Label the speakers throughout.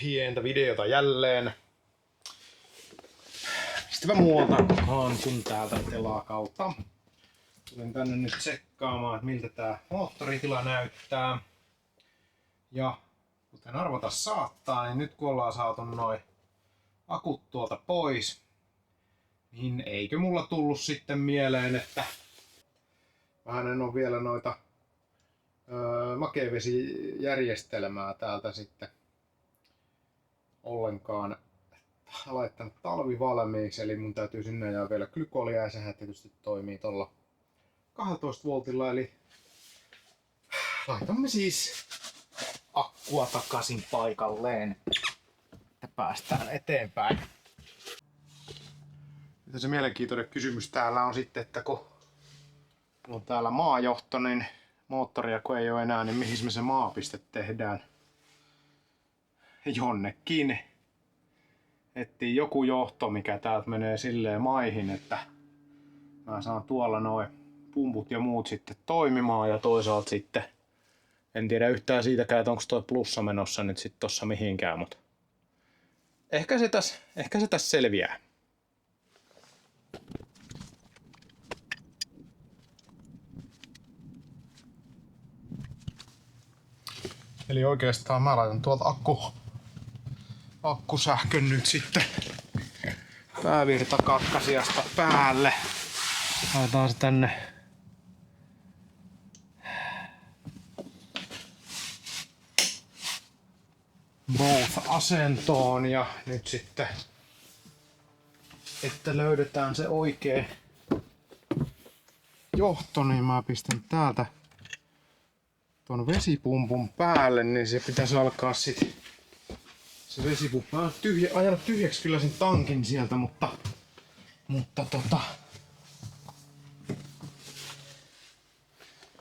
Speaker 1: hientä videota jälleen. Mistäpä muualtakaan kuin täältä telakalta. Tulin tänne nyt tsekkaamaan, että miltä tää moottoritila näyttää. Ja kuten arvata saattaa, niin nyt kun ollaan saatu noin akut tuolta pois, niin eikö mulla tullut sitten mieleen, että vähän en ole vielä noita makeavesijärjestelmää täältä sitten ollenkaan laittanut talvivalmiiksi, eli mun täytyy sinne ajaa vielä glykolia ja sehän tietysti toimii tuolla 12 voltilla, eli laitamme siis akkua takaisin paikalleen, että päästään eteenpäin. Nyt se mielenkiintoinen kysymys täällä on sitten, että kun on täällä maajohto, niin moottoria kun ei ole enää, niin mihin me se maapiste tehdään? Jonnekin. Etsii joku johto, mikä täältä menee silleen maihin, että mä saan tuolla noin pumput ja muut sitten toimimaan ja toisaalta sitten en tiedä yhtään siitäkään, että onko toi plussa menossa nyt sitten tossa mihinkään, mutta ehkä se tässä selviää. Eli oikeastaan mä laitan tuolta akkusähkön nyt sitten päävirtakatkaisijasta päälle. Laitetaan se tänne both-asentoon ja nyt sitten, että löydetään se oikea johto, niin mä pistän täältä tuon vesipumpun päälle, niin se pitäisi alkaa sit se vesipumppu. Mä oon ajanut tyhjäksi kyllä sen tankin sieltä, mutta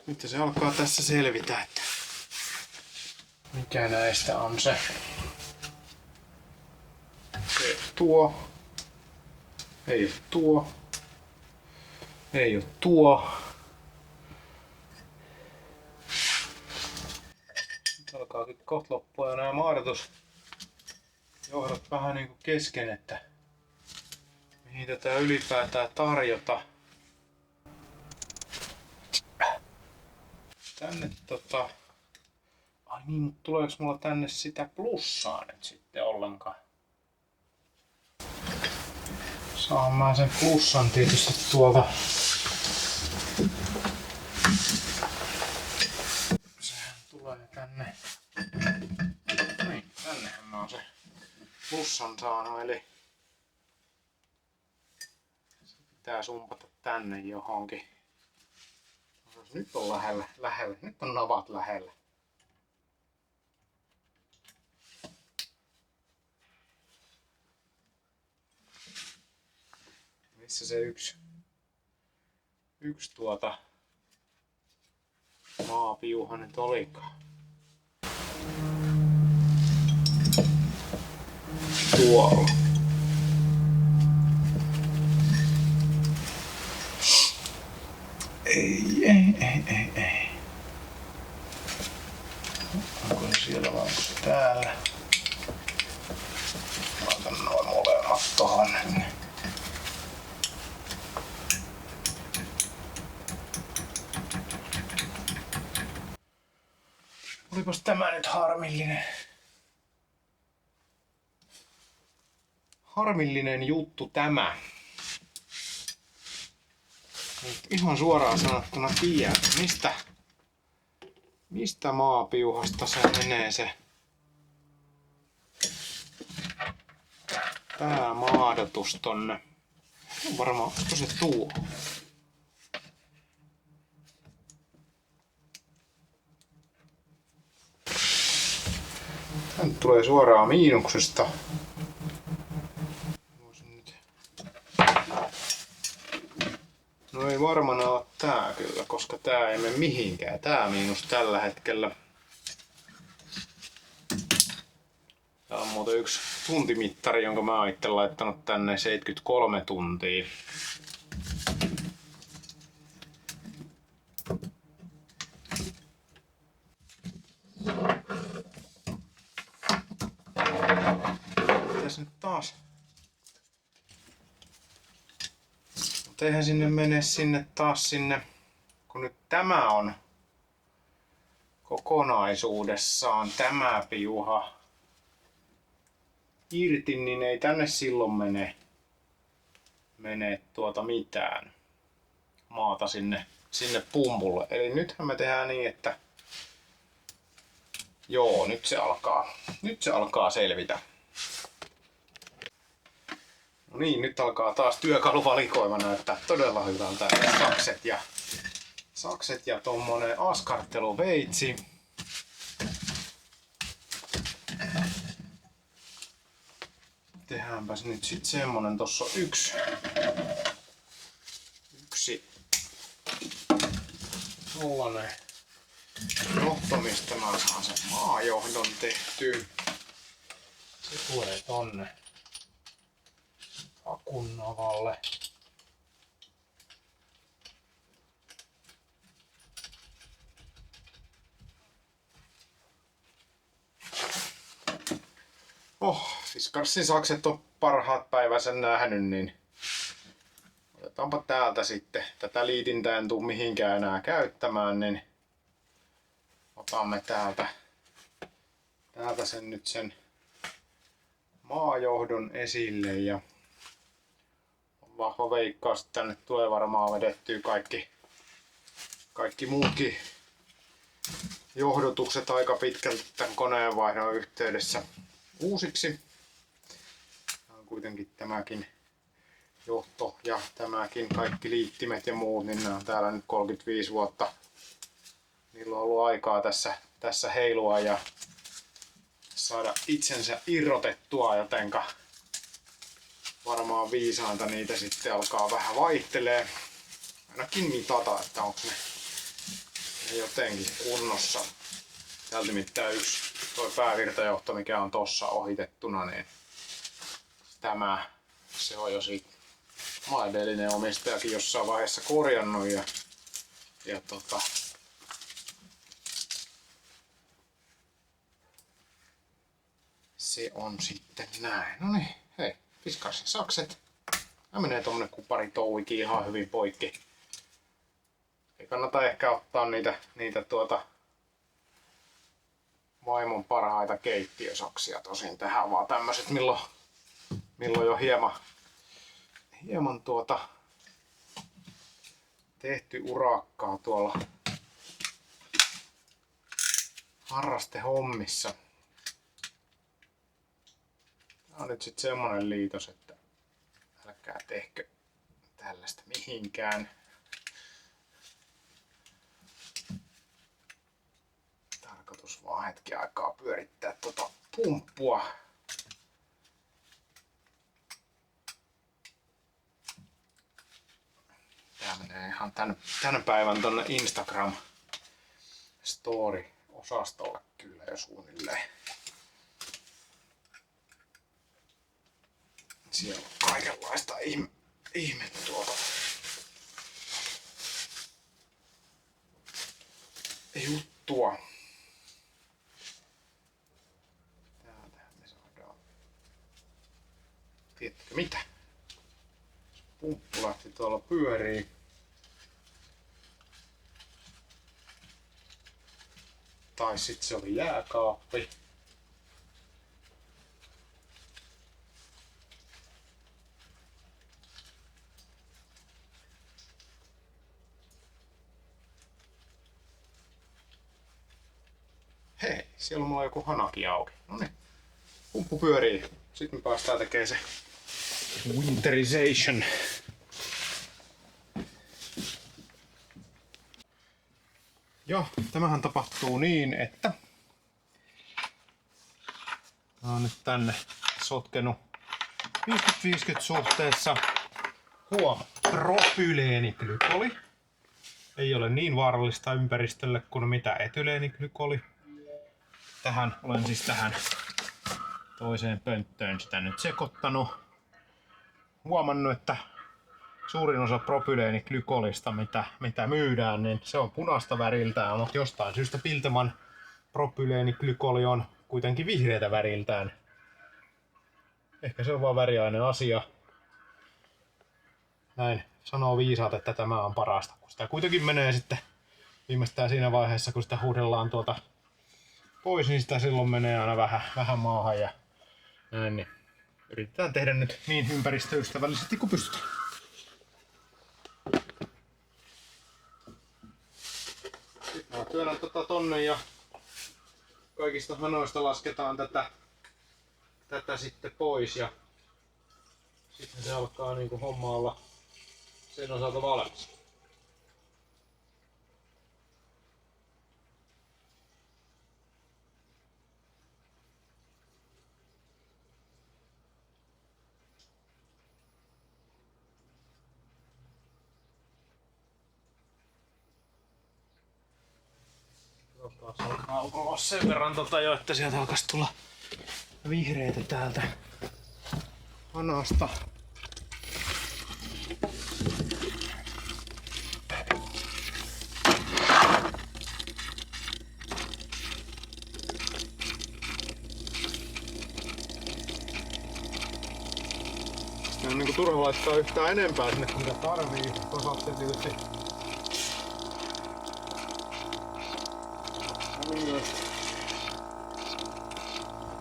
Speaker 1: nyt se alkaa tässä selvitä, että mikä näistä on se tuo, ei ole tuo, ei ole tuo. Nyt alkaakin kohta loppua ja nämä maadatusjohdot vähän niinku kesken, että mihin tätä ylipäätään tarjota. Tänne ai niin, mutta tuleeko mulla tänne sitä plussaa nyt sitten ollenkaan? Saan mä sen plussan tietysti tuolta. Sehän tulee tänne. Niin, tännehän mä oon se plussan saanut, eli se pitää sumpata tänne johonkin. Nyt on lähellä. Nyt on navat lähellä. Missä se yksi maapiuha nyt olikaan? Tuolla. Ei. Onko siellä vai onko se täällä? Laitan noin molemmat tohon. Olipas tämä nyt harmillinen juttu tämä. Nyt ihan suoraan sanottuna tiedä, mistä maapiuhasta se menee se päämaadotus tonne. Varmaan onko se tuo. Tän tulee suoraan miinuksesta. No ei varmana ole tää kyllä, koska tää ei mene mihinkään. Tää miinus tällä hetkellä. Tää on muuten yksi tuntimittari, jonka mä oon itse laittanut tänne 73 tuntia. Mitäs nyt taas? Mutta eihän sinne mene sinne, kun nyt tämä on kokonaisuudessaan tämä piuha irti, niin ei tänne silloin mene mitään maata sinne pumpulle. Eli nythän me tehdään niin, että joo, nyt se alkaa selvitä. No niin, nyt alkaa taas työkaluvalikoima näyttää todella hyvältä. Sakset ja tommonen askarteluveitsi. Tehdäänpäs nyt sit semmonen, tossa on yksi tollanen johto, mistä mä saan sen maajohdon tehtyä. Se tulee tonne akunavalle. Fiskarsin sakset on parhaat päivänsä nähnyt, niin otetaanpa täältä sitten. Tätä liitintää en tuu mihinkään enää käyttämään, niin otamme täältä sen maajohdon esille ja vahva veikkaus, että tänne tulee varmaan vedettyä kaikki muutkin johdotukset aika pitkälti tämän koneenvaihdon yhteydessä uusiksi. Tämä on kuitenkin tämäkin johto ja tämäkin kaikki liittimet ja muut, niin nämä on täällä nyt 35 vuotta. Niillä on ollut aikaa tässä heilua ja saada itsensä irrotettua, jotenka varmaan viisainta niitä sitten alkaa vähän vaihtelee. Ainakin mitata, että onko ne jotenkin kunnossa. Täältä nimittäin toi päävirtajohto, mikä on tossa ohitettuna, niin se on jo siitä edellinen omistajakin jossain vaiheessa korjannut ja se on sitten näin. No niin, hei, Fiskarsin sakset. Nämä menee tommonen kupari touikin ihan hyvin poikki. Ei kannata ehkä ottaa niitä vaimon parhaita keittiösaksia tosin tähän, vaan tämmöset milloin jo hieman tehty urakkaa tuolla harrastehommissa. Tää on nyt sit semmonen liitos, että älkää tehkö tällaista mihinkään. Tarkoitus vaan hetki aikaa pyörittää tota pumppua. Tää menee ihan tän päivän tonne Instagram story osastolle kyllä jo suunnilleen. Siellä on kaikenlaista ihme juttua. Täältähän me saadaan. Tiedättekö mitä? Pumppu lähti tuolla pyörii. Tai sit se oli jääkaappi. Hei, siellä on mulla joku hanaki auki. Noniin, pumppu pyörii. Sitten me päästään tekemään se winterization. Joo, tämähän tapahtuu niin, että mä oon nyt tänne sotkenut 50-50 suhteessa propyleenglykoli. Ei ole niin vaarallista ympäristölle kuin mitä etyleenglykoli. Olen siis tähän toiseen pönttöön sitä nyt sekoittanut. Huomannut, että suurin osa propyleeniglykkolista, mitä myydään, niin se on punaista väriltään, mutta jostain syystä Pilteman propyleeniglikoli on kuitenkin vihreätä väriltään. Ehkä se on vaan väriainen asia. Näin sanoo viisaat, että tämä on parasta. Kun sitä kuitenkin menee sitten viimeistään siinä vaiheessa, kun sitä huudellaan tuolta pois, niin sitä silloin menee aina vähän maahan ja näin. Niin yritetään tehdä nyt niin ympäristöystävällisesti kuin pystytään. Sitten mä työnnän tonne ja kaikista hanoista lasketaan tätä sitten pois ja sitten se alkaa niinku homma olla sen osalta valmis. Se alkaa olla sen verran jo, että sieltä alkaisi tulla vihreitä täältä hanasta. Sitä on niinku turha laittaa yhtään enempää sinne kuin mitä tarvii. Toisaalta tietysti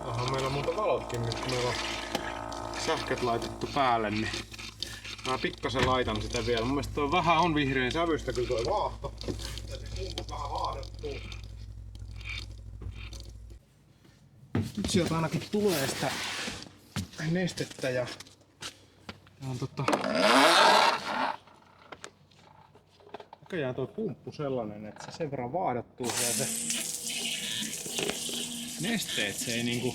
Speaker 1: onhan meillä muuta valotkin nyt, kun meillä on sähköt laitettu päälle, niin mä pikkasen laitan sitä vielä. Mun mielestä vähän on vihreän sävystä kyllä tuo vaahto. Ja se kumpu vähän vaahdattuu. Nyt sieltä ainakin tulee sitä nestettä ja on näköjään tuo pumppu sellainen, että se sen verran vaahdattuu ja se nesteet se ei niinku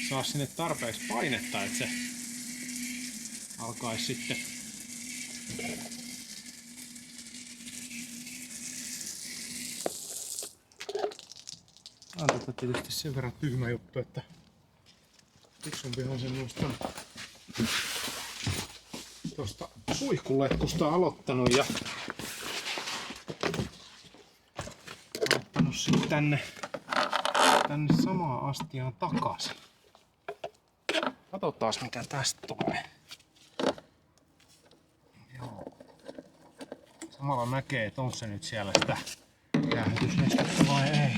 Speaker 1: saa sinne tarpeeksi painetta, että se alkaisi sitten on tietysti sen verran tyhmä juttu, että fiksumpihan sen on tuosta suihkuletkusta aloittanut ja aloittanut sitten tänne samaan astiaan takaisin. Katsotaan mitä tästä tulee. Joo. Samalla näkee, että on se nyt siellä sitä jäähdytysnestettä vai ei.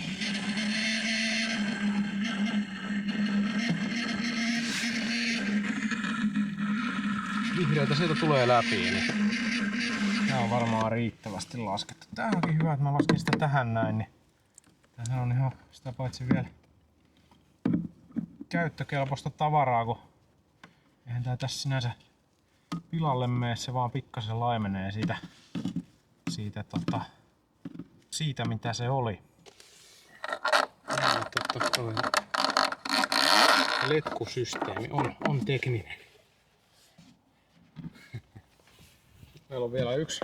Speaker 1: Vihreältä sieltä tulee läpi, niin tää on varmaan riittävästi laskettu. Tää onkin hyvä, että mä lasken sitä tähän näin, niin tämähän on ihan sitä paitsi vielä käyttökelpoista tavaraa, kun eihän tää tässä sinänsä pilalle mene, se vaan pikkasen laimenee siitä mitä se oli. Toi letkusysteemi on tekninen. Meillä on vielä yksi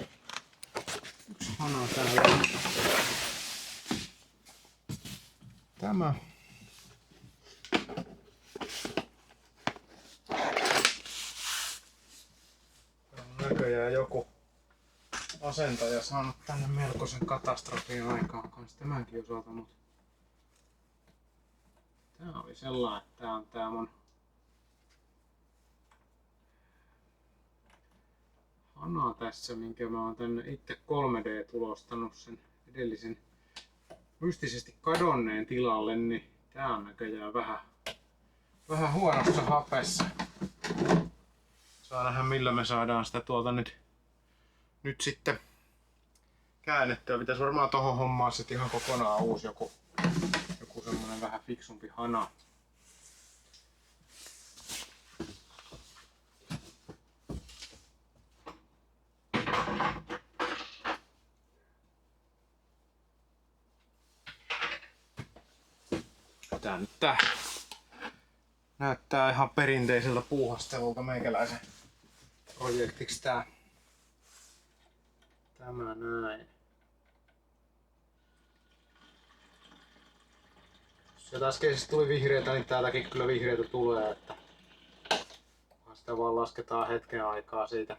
Speaker 1: hana täällä. Tämä. Näköjään joku asentaja saanut tänne melkoisen katastrofin aikaan kanssa tämänkin osalta, mutta tää oli sellainen, että tää on tää mun hana tässä, minkä mä oon tänne itse 3D-tulostanut sen edellisen mystisesti kadonneen tilalle, niin tää on näköjään vähän huonossa hapessa. Saa nähdä millä me saadaan sitä tuolta nyt sitten käännettyä. Pitäisi varmaan tohon hommaa sitten ihan kokonaan uusi joku semmonen vähän fiksumpi hana. Tää näyttää ihan perinteiseltä puuhastelulta meikäläisen projektiksi tämä näin. Sieltä äskeisesti tuli vihreitä, niin täältäkin kyllä vihreitä tulee, että sitä vaan lasketaan hetken aikaa siitä.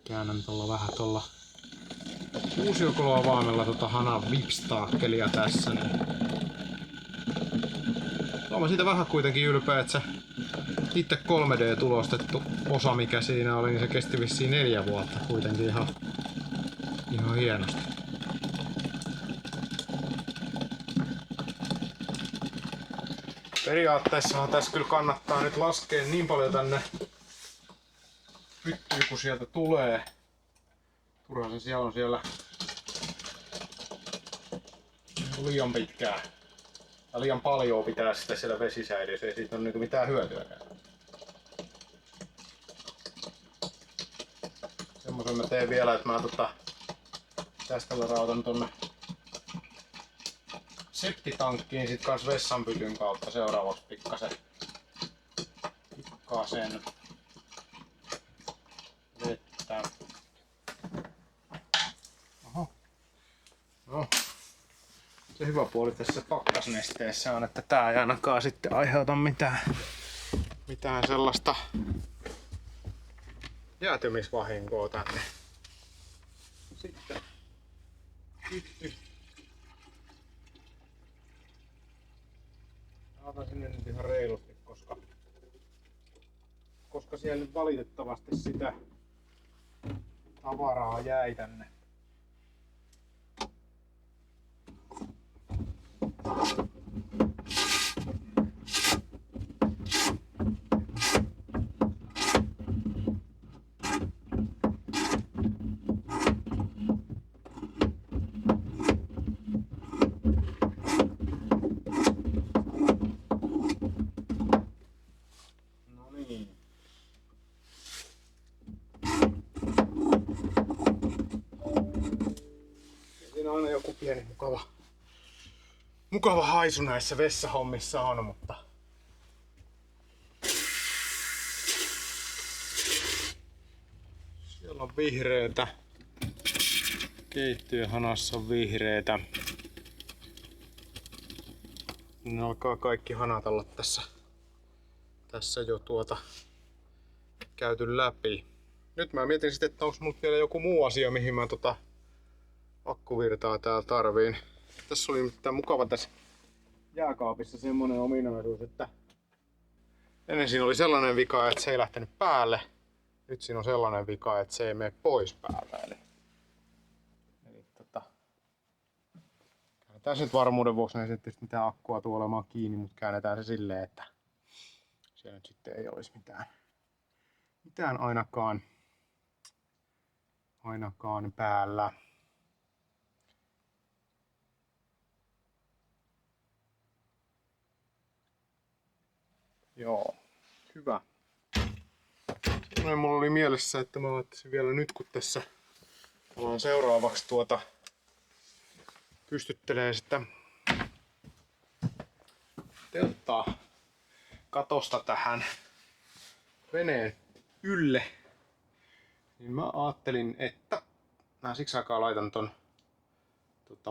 Speaker 1: Käännän tuolla uusiokoloavaimella hanan vipstaakkelia tässä. Niin Olen siitä vähän kuitenkin ylpeä, että se itse 3D-tulostettu osa, mikä siinä oli, niin se kesti vissiin 4 vuotta kuitenkin ihan hienosti. Periaatteessahan tässä kyllä kannattaa nyt laskea niin paljon tänne pyttyy, kun sieltä tulee. Turha se siellä on siellä liian pitkään. Ja liian paljon pitää sitä siellä vesisäiliössä, ei siitä ole niinku mitään hyötyäkään. Semmoisen mä teen vielä, että mä tästä rautan tonne septitankkiin sit kans vessanpytyn kautta seuraavaksi pikkasen vettä. Oho. No. Se hyvä puoli tässä pakkasnesteessä on, että tää ei ainakaan sitten aiheuta mitään sellaista jäätymisvahinkoa tänne. Sitten pytty. Otan sinne nyt ihan reilusti, koska siellä nyt valitettavasti sitä tavaraa jäi tänne. Siinä aina joku pieni mukava haisu näissä vessahommissa on, mutta siellä on vihreetä. Keittiöhanassa on vihreetä. Ne alkaa kaikki hanat olla tässä jo käyty läpi. Nyt mä mietin sitten, että onko mulla vielä joku muu asia, mihin mä akkuvirtaa täällä tarviin. Tässä oli mitään mukava tässä jääkaapissa semmonen ominaisuus, että ennen siinä oli sellainen vika, että se ei lähtenyt päälle. Nyt siinä on sellainen vika, että se ei mene pois päältä. Eli käännetään se nyt varmuuden vuoksi, ei tietysti mitään akkua tuolla olemaan kiinni, mutta käännetään se silleen, että siellä nyt sitten ei olisi mitään ainakaan päällä. Joo, hyvä. Noin mulla oli mielessä, että mä ottaisin vielä nyt, kun tässä ollaan seuraavaksi pystyttelee sitä telttaa katosta tähän veneen ylle, niin mä ajattelin, että mä siksi aikaa laitan ton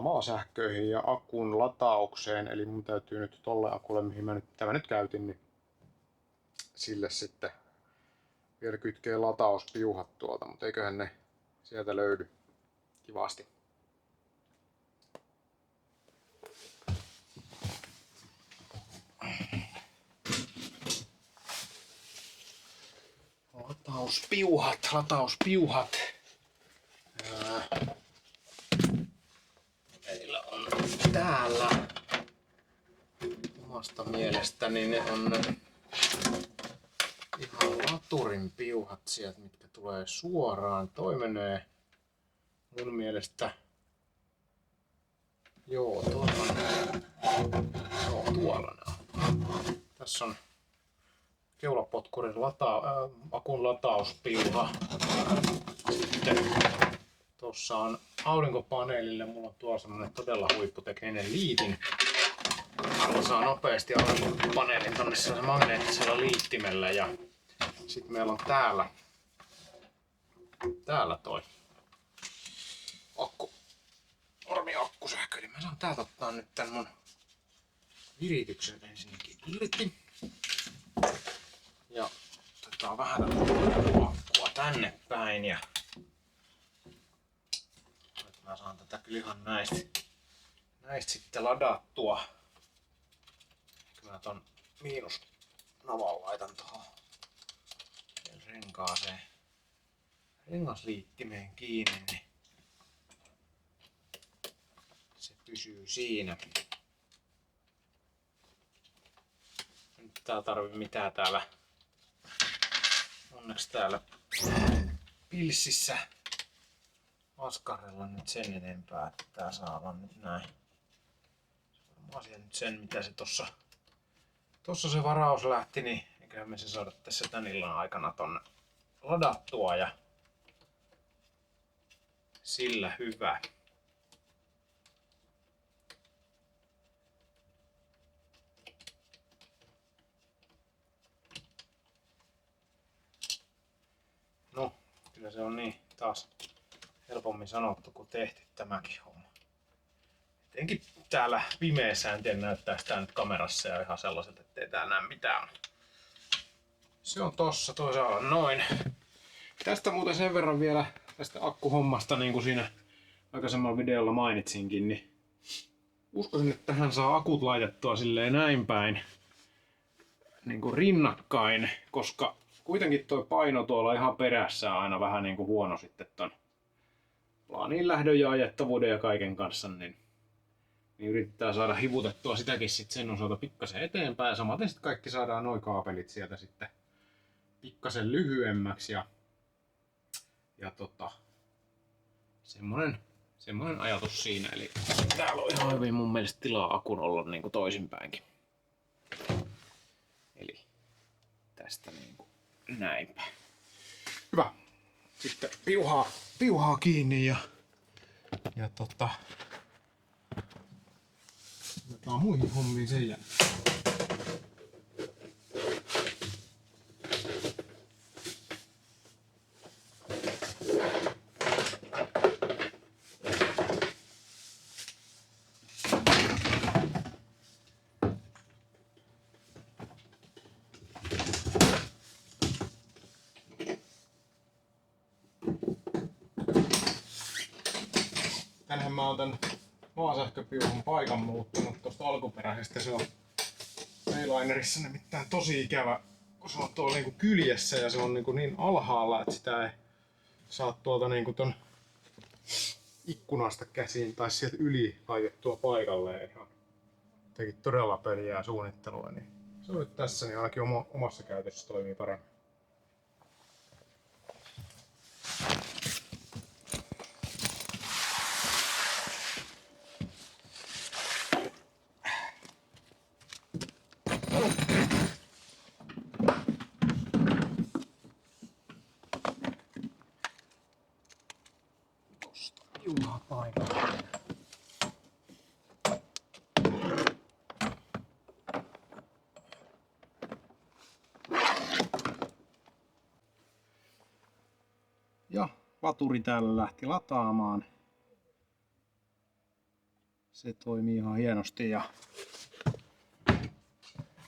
Speaker 1: maasähköihin ja akun lataukseen, eli mun täytyy nyt tolle akulle, mihin mä nyt käytin, niin sille sitten vielä kytkee latauspiuhat tuolta, mutta eiköhän ne sieltä löydy kivasti. Latauspiuhat. Meillä on täällä omasta mielestäni ne on ihan laturin piuhat sieltä, mitkä tulee suoraan. Toi menee mun mielestä tuolla ne on. Tässä on keulapotkurin akun latauspiuha. Sitten tuossa on aurinkopaneelille. Mulla on tuolla semmonen todella huipputekninen liitin. Mulla saa nopeasti aurinkopaneelin tonne sellaisella magneettisella liittimellä. Ja sitten meillä on täällä toi akkusähkö. Eli mä saan täältä ottaa nyt tän mun virityksen ensinnäkin irti. Ja otetaan vähän akkua tänne päin. Ja nyt mä saan tätä kyllä ihan näistä sitten ladattua. Mä ton miinusnavan laitan tuohon renkaaseen rengasliittimeen kiinni, niin se pysyy siinä. Nyt tää tarvii mitään täällä. Onneksi täällä pilssissä askarella nyt sen enempää, että tää saa olla nyt näin. Varmaan siellä nyt sen mitä se tossa se varaus lähti, niin eiköhän me se saada tässä tän illan aikana tonne ladattua ja sillä hyvä. No, kyllä se on niin taas helpommin sanottu kuin tehty tämäkin homma. Etenkin täällä pimeässä en tiedä näyttää sitä nyt kamerassa ja ihan sellaiset, ettei täällä näe mitään. Se on tossa toisaalla noin. Tästä muuten sen verran vielä tästä akkuhommasta, niin kuin siinä aikaisemmalla videolla mainitsinkin, niin uskoisin, että tähän saa akut laitettua silleen näin päin niin kuin rinnakkain, koska kuitenkin tuo paino tuolla ihan perässä on aina vähän niin kuin huono sitten ton plaaniin lähdön ja ajettavuuden ja kaiken kanssa, niin yrittää saada hivutettua sitäkin sitten sen osalta pikkasen eteenpäin. Samaten sitten kaikki saadaan nuo kaapelit sieltä sitten pikkasen lyhyemmäksi ja semmonen ajatus siinä. Eli täällä on ihan hyvin mun mielestä tilaa akun olla niin kuin toisinpäinkin. Eli tästä niin kuin näinpä. Hyvä. Sitten piuhaa kiinni ja otetaan muihin hommiin sen jälkeen. Tänhän mä oon tän maasähköpiuhan paikan muuttanut tosta alkuperäisestä. Se on Waylinerissa nimittäin tosi ikävä, kun se on tuolla niinku kyljessä ja se on niin alhaalla, että sitä ei saa tuolta niinku ton ikkunasta käsiin tai sieltä yli laitettua paikalleen. Ihan teki todella peliää suunnittelua, niin se on nyt tässä, niin ainakin omassa käytössä toimii paremmin. Piuhaa paikalle. Ja laturi täällä lähti lataamaan. Se toimii ihan hienosti ja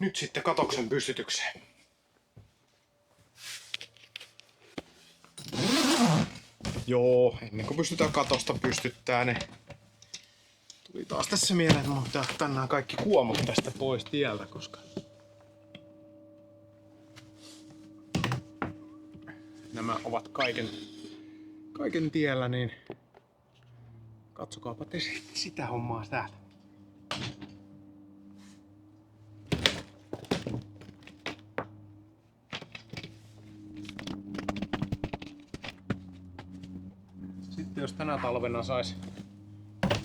Speaker 1: nyt sitten katoksen pystytykseen. Joo, ennen kuin pystytään katosta pystyttää, niin tuli taas tässä mieleen, että mun pitää ottaa nämä kaikki kuomot tästä pois tieltä, koska nämä ovat kaiken tiellä, niin katsokaapa te sitä hommaa täällä. Sitten jos tänä talvena sais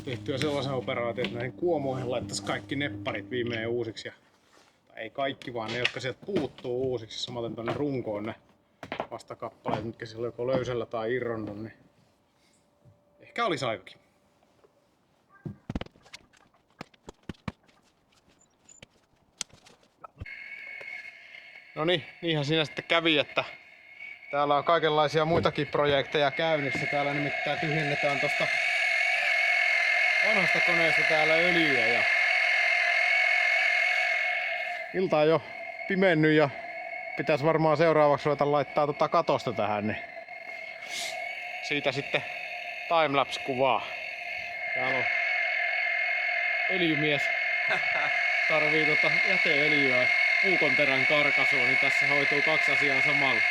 Speaker 1: tehtyä sellaisen operaation, että näihin kuomoihin laittaisi kaikki nepparit viimein uusiksi. Tai ei kaikki, vaan ne, jotka sieltä puuttuu uusiksi. Samaten tuonne runkoon ne vastakappaleet, mitkä siellä on joko löysällä tai irronnut, niin ehkä olisi aikakin. No niin, niinhän siinä sitten kävi, että täällä on kaikenlaisia muitakin projekteja käynnissä. Täällä nimittäin tyhjennetään tosta vanhasta koneesta täällä öljyä ja ilta on jo pimennyt ja pitäisi varmaan seuraavaksi ruveta laittaa katosta tähän, niin siitä sitten timelapse-kuvaa. Täällä on öljymies tarvii jäteöljyä
Speaker 2: puukonterän karkaisuun, niin tässä hoituu 2 asiaa samalla.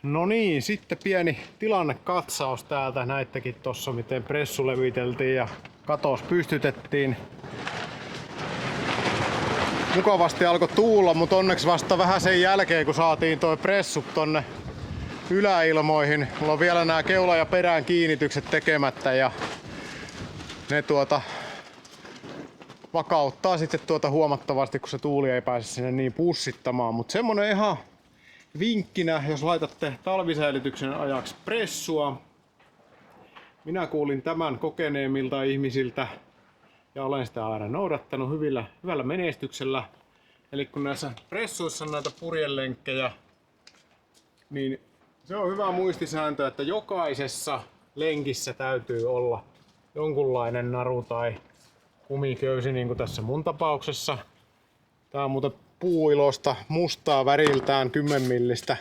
Speaker 1: No niin, sitten pieni tilannekatsaus täältä. Näittekin tossa miten pressu leviteltiin ja katos pystytettiin. Mukavasti alkoi tuulla, mutta onneksi vasta vähän sen jälkeen kun saatiin toi pressu tonne yläilmoihin. Mulla on vielä nämä keula- ja perään kiinnitykset tekemättä ja ne vakauttaa sitten huomattavasti, kun se tuuli ei pääse sinne niin pussittamaan. Mutta semmonen ihan vinkkinä, jos laitatte talvisäilytyksen ajaksi pressua. Minä kuulin tämän kokeneemmilta ihmisiltä ja olen sitä aina noudattanut hyvällä menestyksellä. Eli kun näissä pressuissa on näitä purjelenkkejä, niin se on hyvä muistisääntö, että jokaisessa lenkissä täytyy olla jonkunlainen naru tai kumiköysi, niin kuin tässä mun tapauksessa. Tää on muuten puuilosta mustaa väriltään 10 millistä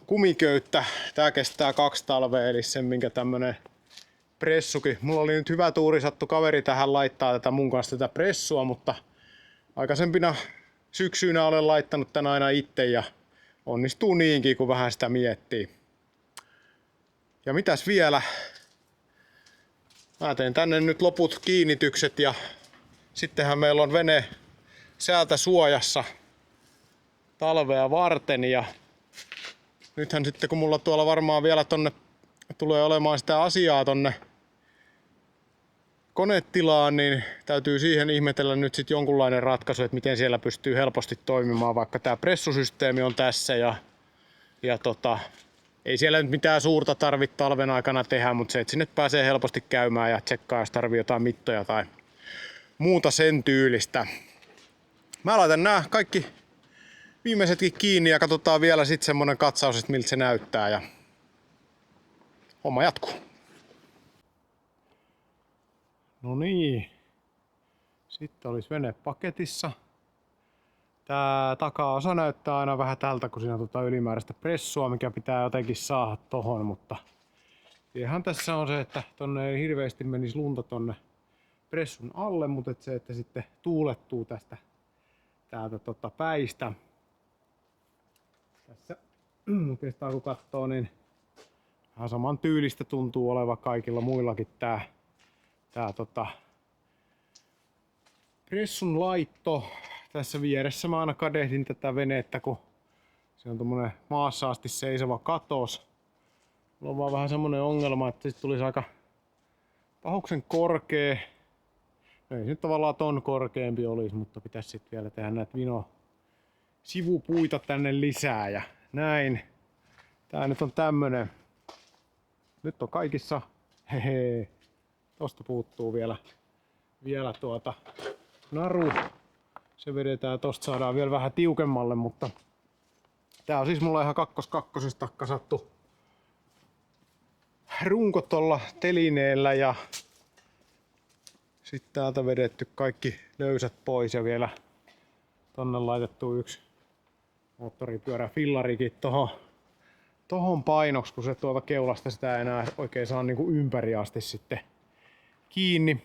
Speaker 1: kumiköyttä. Tää kestää 2 talvea, eli sen minkä tämmönen pressukin. Mulla oli nyt hyvä tuuri, sattu kaveri tähän laittaa tätä mun kanssa tätä pressua, mutta aikaisempina syksyinä olen laittanut tän aina itse ja onnistuu niinkin, kun vähän sitä miettii. Ja mitäs vielä? Mä teen tänne nyt loput kiinnitykset ja Sittenhän meillä on vene säältä suojassa talvea varten ja nythän sitten kun mulla tuolla varmaan vielä tonne tulee olemaan sitä asiaa tonne konetilaan, niin täytyy siihen ihmetellä nyt sit jonkunlainen ratkaisu, että miten siellä pystyy helposti toimimaan, vaikka tää pressusysteemi on tässä ja ei siellä nyt mitään suurta tarvitse talven aikana tehdä, mutta se, että sinne pääsee helposti käymään ja tsekkaa, jos tarvii jotain mittoja tai muuta sen tyylistä. Mä laitan nää kaikki viimeisetkin kiinni ja katsotaan vielä sitten semmonen katsaus, että miltä se näyttää ja homma jatkuu. No niin. Sitten olisi vene paketissa. Tää takaosa näyttää aina vähän tältä, kun siinä on ylimääräistä pressua, mikä pitää jotenkin saada tohon, mutta ihan tässä on se, että tonne ei hirveästi menisi lunta tonne pressun alle, mutta se, että sitten tuulettuu tästä täältä päistä. Tässä oikeastaan kun katsoo, niin vähän saman tyylistä tuntuu oleva kaikilla muillakin tää pressun laitto. Tässä vieressä mä aina kadehdin tätä venettä, kun se on tommonen maassa asti seisova katos. Mulla on vaan vähän semmonen ongelma, että sit tulisi aika pahuksen korkea. No ei se nyt tavallaan ton korkeampi olisi, mutta pitäisi sit vielä tehdä näitä sivupuita tänne lisää ja näin. Tää nyt on tämmönen. Nyt on kaikissa. Hehe. Tosta puuttuu vielä naru. Se vedetään, tosta saadaan vielä vähän tiukemmalle, mutta tää on siis mulla ihan kakkosesta kasattu runko tolla telineellä ja sitten täältä vedetty kaikki löysät pois ja vielä tonne laitettu yksi moottoripyörä fillarikin tohon painoksi, kun se tuolta keulasta sitä ei enää oikein saa niinku ympäri asti sitten kiinni.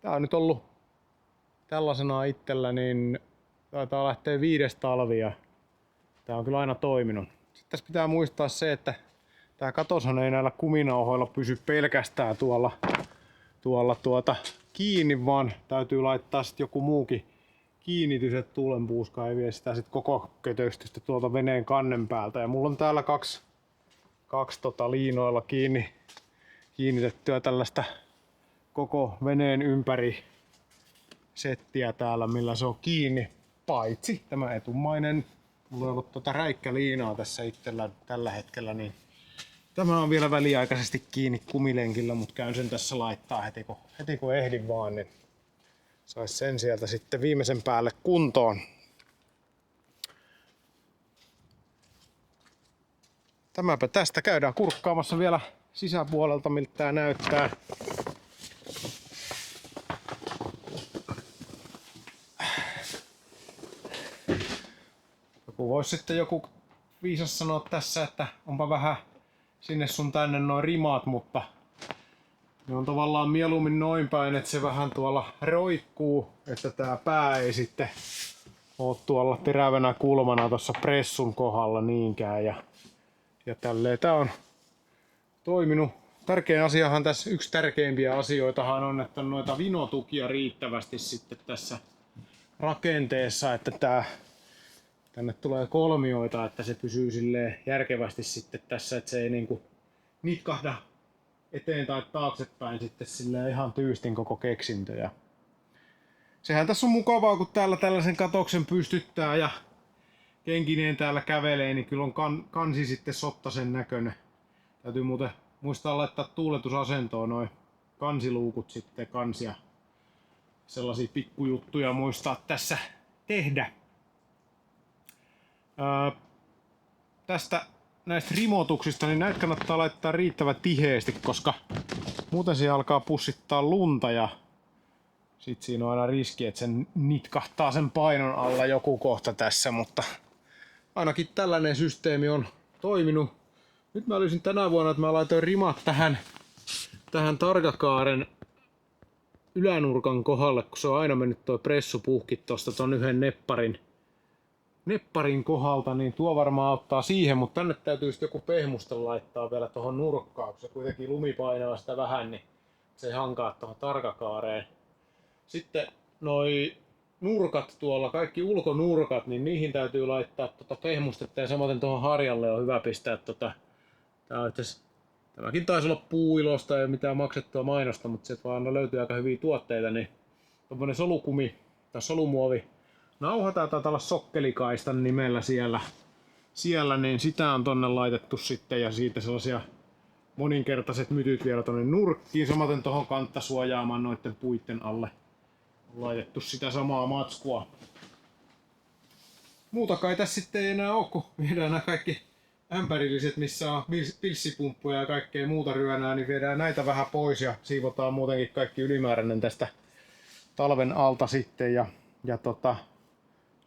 Speaker 1: Tää on nyt ollut tällaisena itsellä, niin taitaa lähteä 5. talvi ja tää on kyllä aina toiminut. Sitten tässä pitää muistaa se, että tää katoshan ei näillä kuminauhoilla pysy pelkästään tuolla kiinni, vaan täytyy laittaa sitten joku muukin kiinnitys, että tuulenpuuska ei vie sitä sit koko kötöstystä tuolta veneen kannen päältä. Ja mulla on täällä kaksi liinoilla kiinnitettyä tällaista koko veneen ympäri settiä täällä, millä se on kiinni, paitsi tämä etumainen. Mulla on ollut räikkäliinaa tässä itsellä tällä hetkellä, niin tämä on vielä väliaikaisesti kiinni kumilenkillä, mutta käyn sen tässä laittaa heti kun ehdin vaan, niin sais sen sieltä sitten viimeisen päälle kuntoon. Tämäpä tästä, käydään kurkkaamassa vielä sisäpuolelta, miltä tää näyttää. Voisi sitten joku viisas sanoa tässä, että onpa vähän sinne sun tänne noin rimat, mutta ne on tavallaan mieluummin noin päin, että se vähän tuolla roikkuu, että tää pää ei sitten oo tuolla terävänä kulmana tuossa pressun kohdalla niinkään ja tälleen tää on toiminut. Tärkein asiahan tässä, yksi tärkeimpiä asioitahan on, että on noita vinotukia riittävästi sitten tässä rakenteessa, että tänne tulee kolmioita, että se pysyy silleen järkevästi sitten tässä, että se ei niinku nitkahda eteen tai taaksepäin sitten silleen ihan tyystin koko keksintö. Ja sehän tässä on mukavaa, kun täällä tällaisen katoksen pystyttää ja kenkineen täällä kävelee, niin kyllä on kansi sitten sottasen näköinen. Täytyy muuten muistaa laittaa tuuletusasentoon noin kansiluukut sitten kansia. Sellaisia pikkujuttuja muistaa tässä tehdä. Tästä näistä rimotuksista, niin näitä kannattaa laittaa riittävän tiheesti, koska muuten se alkaa pussittaa lunta ja sit siinä on aina riski, että sen nitkahtaa sen painon alla joku kohta tässä, mutta ainakin tällainen systeemi on toiminut. Nyt mä löysin tänä vuonna, että mä laitoin rimat tähän tarkakaaren ylänurkan kohdalle, kun se on aina mennyt toi pressupuhki tosta ton yhden nepparin kohdalta, niin tuo varmaan auttaa siihen, mutta tänne täytyy sitten joku pehmuste laittaa vielä tuohon nurkkaan, kun se kuitenkin lumi painaa sitä vähän, niin se ei hankaa tuohon tarkakaareen.
Speaker 2: Sitten noi nurkat tuolla, kaikki ulkonurkat, niin niihin täytyy laittaa pehmustetta ja samaten tuohon harjalle on hyvä pistää tää on tämäkin taisi olla puuilosta, ei ole mitään maksettua mainosta, mutta sieltä vaan löytyy aika hyviä tuotteita, niin tommonen solukumi tai solumuovi nauha taitaa olla Sokkelikaistan nimellä siellä, niin sitä on tonne laitettu sitten ja siitä sellaisia moninkertaiset mytyt vielä tonne nurkkiin, samaten tohon kantta suojaamaan noitten puitten alle on laitettu sitä samaa matskua. Muuta kai tässä sitten ei enää oo, kun viedään nämä kaikki ämpärilliset, missä on pilssipumppuja ja kaikkea muuta ryönää, niin viedään näitä vähän pois ja siivotaan muutenkin kaikki ylimääräinen tästä talven alta sitten ja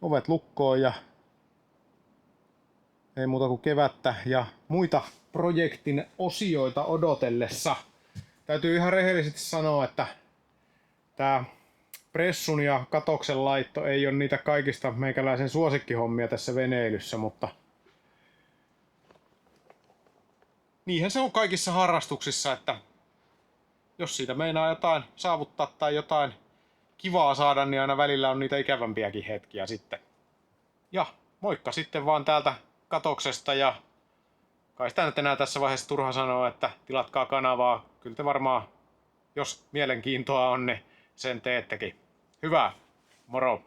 Speaker 2: ovet lukkoon ja ei muuta kuin kevättä ja muita projektin osioita odotellessa. Täytyy ihan rehellisesti sanoa, että tää pressun ja katoksen laitto ei ole niitä kaikista meikäläisen suosikkihommia tässä veneilyssä, mutta niinhän se on kaikissa harrastuksissa, että jos siitä meinaa jotain saavuttaa tai jotain kivaa saada, niin aina välillä on niitä ikävämpiäkin hetkiä sitten. Ja moikka sitten vaan täältä katoksesta ja kai sitä nyt enää tässä vaiheessa turha sanoa, että tilatkaa kanavaa. Kyllä te varmaan, jos mielenkiintoa on, niin sen teettekin. Hyvä, moro!